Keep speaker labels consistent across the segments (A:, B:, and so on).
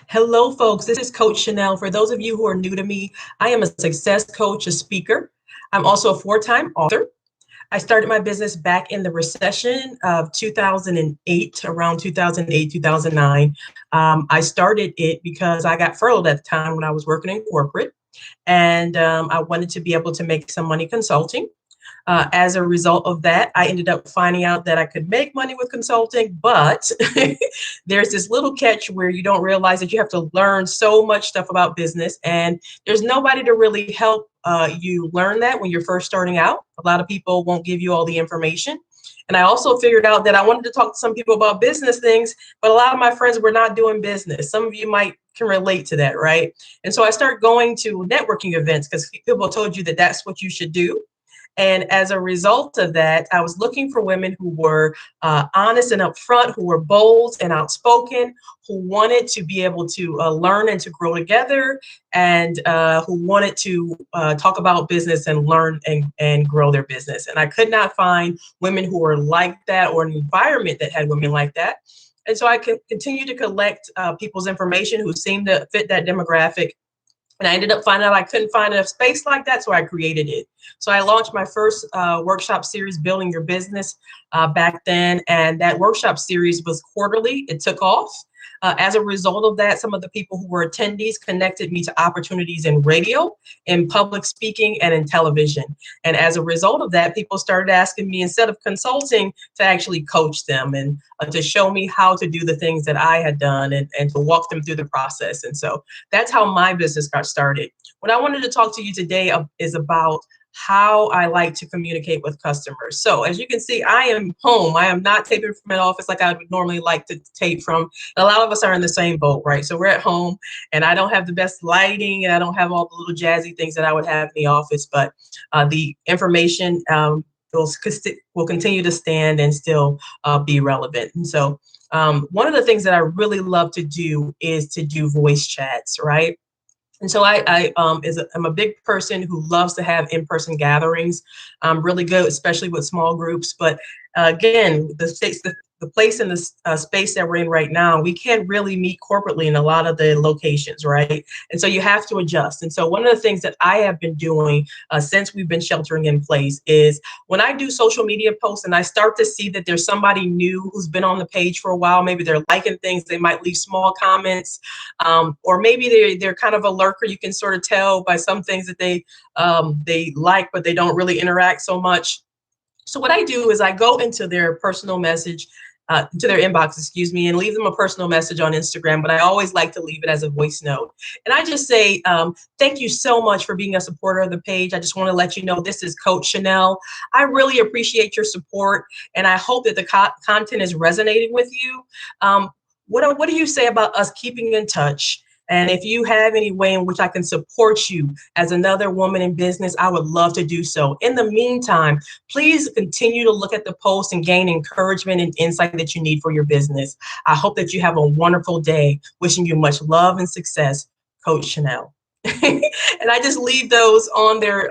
A: Hello, folks. This is Coach Shanelle. For those of you who are new to me, I am a success coach, a speaker. I'm also a four-time author. I started my business back in the recession of 2008, around 2008, 2009. I started it because I got furloughed at the time when I was working in corporate, and I wanted to be able to make some money consulting. As a result of that, I ended up finding out that I could make money with consulting, but there's this little catch where you don't realize that you have to learn so much stuff about business, and there's nobody to really help you learn that when you're first starting out. A lot of people won't give you all the information. And I also figured out that I wanted to talk to some people about business things, but a lot of my friends were not doing business. Some of you might can relate to that, right? And so I started going to networking events because people told you that that's what you should do. And as a result of that, I was looking for women who were honest and upfront, who were bold and outspoken, who wanted to be able to learn and to grow together, and who wanted to talk about business and learn and grow their business. And I could not find women who were like that or an environment that had women like that. And so I could continue to collect people's information who seemed to fit that demographic. And I ended up finding out I couldn't find a space like that, so I created it. So I launched my first workshop series, Building Your Business, back then. And that workshop series was quarterly. It took off. As a result of that, some of the people who were attendees connected me to opportunities in radio, in public speaking, and in television. And as a result of that, people started asking me, instead of consulting, to actually coach them and to show me how to do the things that I had done and to walk them through the process. And so that's how my business got started. What I wanted to talk to you today is about how I like to communicate with customers. So as you can see, I am home. I am not taping from an office like I would normally like to tape from. A lot of us are in the same boat, right? So we're at home and I don't have the best lighting and I don't have all the little jazzy things that I would have in the office, but the information will continue to stand and still be relevant. And so one of the things that I really love to do is to do voice chats, right? And so I'm a big person who loves to have in-person gatherings. I'm really good, especially with small groups. But again, the place and the space that we're in right now, we can't really meet corporately in a lot of the locations, right? And so you have to adjust. And so one of the things that I have been doing since we've been sheltering in place is when I do social media posts and I start to see that there's somebody new who's been on the page for a while, maybe they're liking things, they might leave small comments, or maybe they're kind of a lurker. You can sort of tell by some things that they like, but they don't really interact so much. So what I do is I go into their personal message, to their inbox, excuse me, and leave them a personal message on Instagram, but I always like to leave it as a voice note. And I just say, thank you so much for being a supporter of the page. I just want to let you know this is Coach Shanelle. I really appreciate your support, and I hope that the content is resonating with you. What do you say about us keeping in touch? And if you have any way in which I can support you as another woman in business, I would love to do so. In the meantime, please continue to look at the post and gain encouragement and insight that you need for your business. I hope that you have a wonderful day. Wishing you much love and success, Coach Shanelle. And I just leave those on their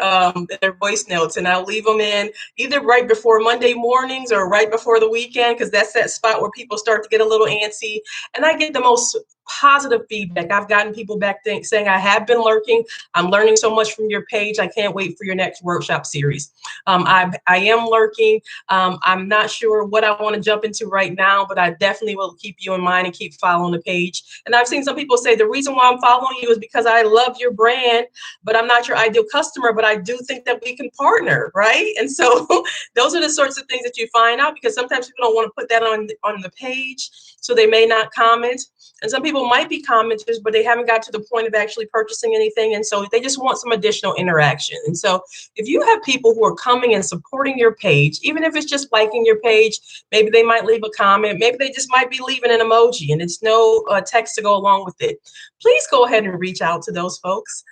A: voice notes, and I'll leave them in either right before Monday mornings or right before the weekend, because that's that spot where people start to get a little antsy. And I get the most positive feedback. I've gotten people back saying, I have been lurking. I'm learning so much from your page. I can't wait for your next workshop series. I am lurking. I'm not sure what I want to jump into right now, but I definitely will keep you in mind and keep following the page. And I've seen some people say the reason why I'm following you is because I love your brand, but I'm not your ideal customer, but I do think that we can partner, right? And so those are the sorts of things that you find out, because sometimes people don't want to put that on the page, so they may not comment. And some people might be commenters, but they haven't got to the point of actually purchasing anything. And so they just want some additional interaction. And so if you have people who are coming and supporting your page, even if it's just liking your page, maybe they might leave a comment, maybe they just might be leaving an emoji and it's no text to go along with it. Please go ahead and reach out to those folks.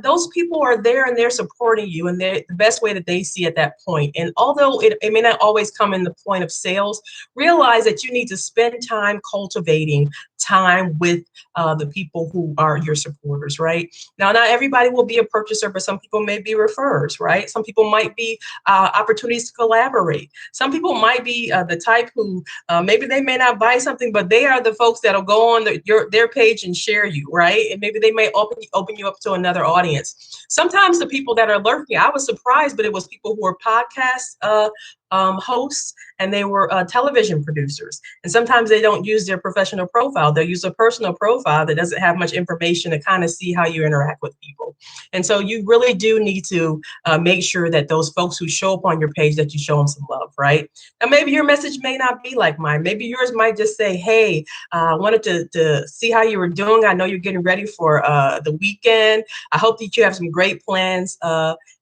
A: those people are there and they're supporting you, and they're the best way that they see at that point. And although it may not always come in the point of sales, realize that you need to spend time cultivating time with the people who are your supporters, right? Now, not everybody will be a purchaser, but some people may be referrers, right? Some people might be opportunities to collaborate. Some people might be the type who maybe they may not buy something, but they are the folks that'll go on their page and share you, right? And maybe they may open you up to another audience. Sometimes the people that are lurking, I was surprised, but it was people who are podcast hosts, and they were television producers. And sometimes they don't use their professional profile. They'll use a personal profile that doesn't have much information to kind of see how you interact with people. And so you really do need to make sure that those folks who show up on your page, that you show them some love, right? Now, maybe your message may not be like mine. Maybe yours might just say, hey, I wanted to see how you were doing. I know you're getting ready for the weekend. I hope that you have some great plans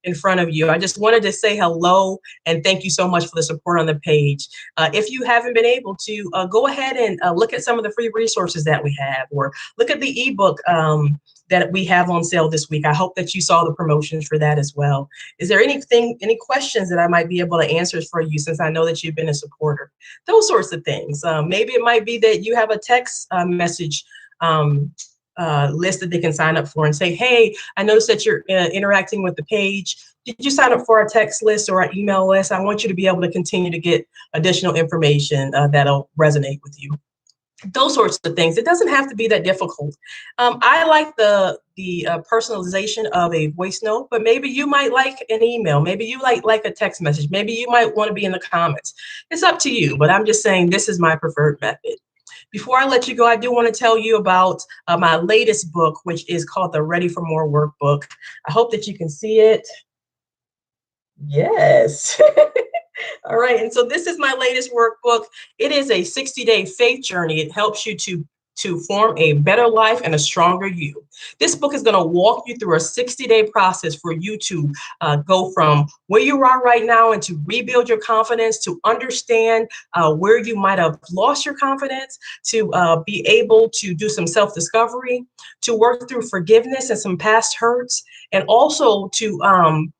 A: in front of you. I just wanted to say hello and thank you so much for the support on the page. If you haven't been able to, go ahead and look at some of the free resources that we have, or look at the ebook that we have on sale this week. I hope that you saw the promotions for that as well. Is there any questions that I might be able to answer for you, since I know that you've been a supporter? Those sorts of things. Maybe it might be that you have a text message list that they can sign up for and say, hey, I noticed that you're interacting with the page. Did you sign up for our text list or our email list? I want you to be able to continue to get additional information that'll resonate with you. Those sorts of things. It doesn't have to be that difficult. I like the personalization of a voice note, but maybe you might like an email. Maybe you like a text message. Maybe you might want to be in the comments. It's up to you, but I'm just saying this is my preferred method. Before I let you go, I do want to tell you about my latest book, which is called the Ready for More Workbook. I hope that you can see it. Yes. All right. And so this is my latest workbook. It is a 60-day faith journey. It helps you to form a better life and a stronger you. This book is going to walk you through a 60-day process for you to go from where you are right now and to rebuild your confidence, to understand where you might have lost your confidence, to be able to do some self-discovery, to work through forgiveness and some past hurts, and also to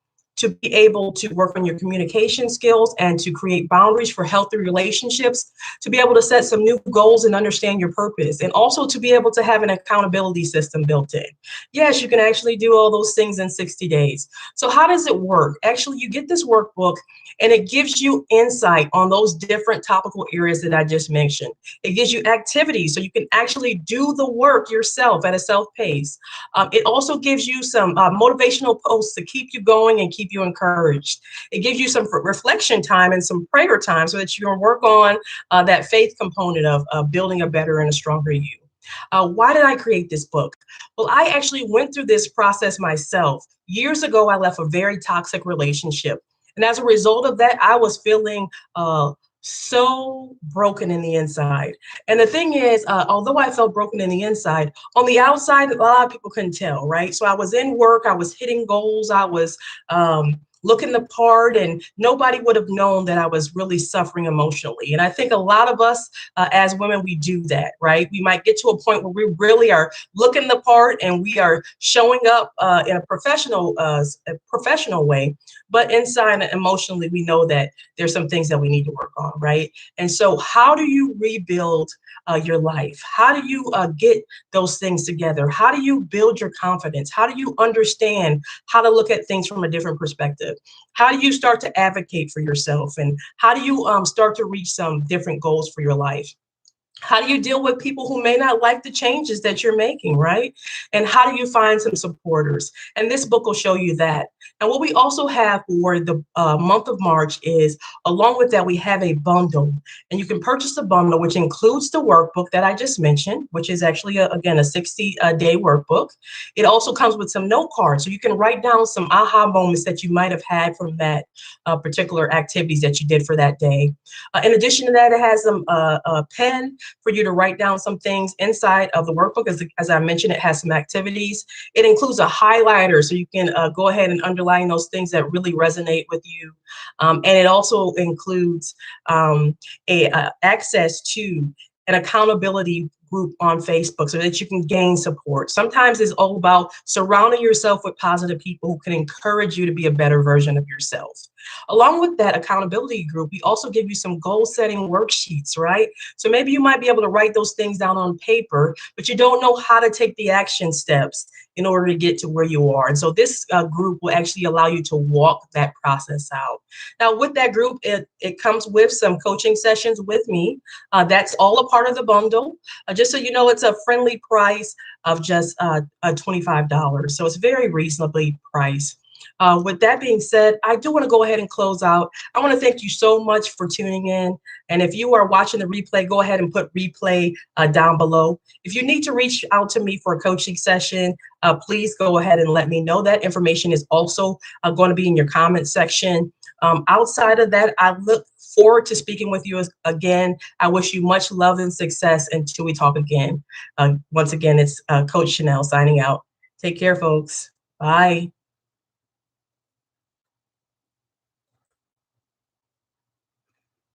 A: be able to work on your communication skills and to create boundaries for healthy relationships, to be able to set some new goals and understand your purpose, and also to be able to have an accountability system built in. Yes, you can actually do all those things in 60 days. So how does it work? Actually, you get this workbook and it gives you insight on those different topical areas that I just mentioned. It gives you activities so you can actually do the work yourself at a self-pace. It also gives you some motivational posts to keep you going and keep you encouraged. It gives you some reflection time and some prayer time so that you can work on that faith component of building a better and a stronger you. Why did I create this book? Well, I actually went through this process myself. Years ago, I left a very toxic relationship. And as a result of that, I was feeling so broken in the inside. And the thing is, although I felt broken in the inside, on the outside, a lot of people couldn't tell, right? So I was in work, I was hitting goals, I was looking the part, and nobody would have known that I was really suffering emotionally. And I think a lot of us as women, we do that, right? We might get to a point where we really are looking the part and we are showing up in a professional way, but inside emotionally, we know that there's some things that we need to work on, right? And so how do you rebuild your life? How do you get those things together? How do you build your confidence? How do you understand how to look at things from a different perspective? How do you start to advocate for yourself? And how do you start to reach some different goals for your life? How do you deal with people who may not like the changes that you're making, right? And how do you find some supporters? And this book will show you that. And what we also have for the month of March is, along with that, we have a bundle. And you can purchase a bundle, which includes the workbook that I just mentioned, which is actually, again, a 60-day workbook. It also comes with some note cards. So you can write down some aha moments that you might have had from that particular activities that you did for that day. In addition to that, it has some a pen for you to write down some things inside of the workbook. As I mentioned, it has some activities. It includes a highlighter, so you can go ahead and underline those things that really resonate with you. And it also includes access to an accountability group on Facebook so that you can gain support. Sometimes it's all about surrounding yourself with positive people who can encourage you to be a better version of yourself. Along with that accountability group, we also give you some goal setting worksheets, right? So maybe you might be able to write those things down on paper, but you don't know how to take the action steps in order to get to where you are. And so this group will actually allow you to walk that process out. Now, with that group, it comes with some coaching sessions with me. That's all a part of the bundle. Just so you know, it's a friendly price of just $25. So it's very reasonably priced. With that being said, I do want to go ahead and close out. I want to thank you so much for tuning in. And if you are watching the replay, go ahead and put replay down below. If you need to reach out to me for a coaching session, please go ahead and let me know. That information is also going to be in your comment section. Outside of that, I look forward to speaking with you again. I wish you much love and success until we talk again. Once again, it's Coach Shanelle signing out. Take care, folks. Bye.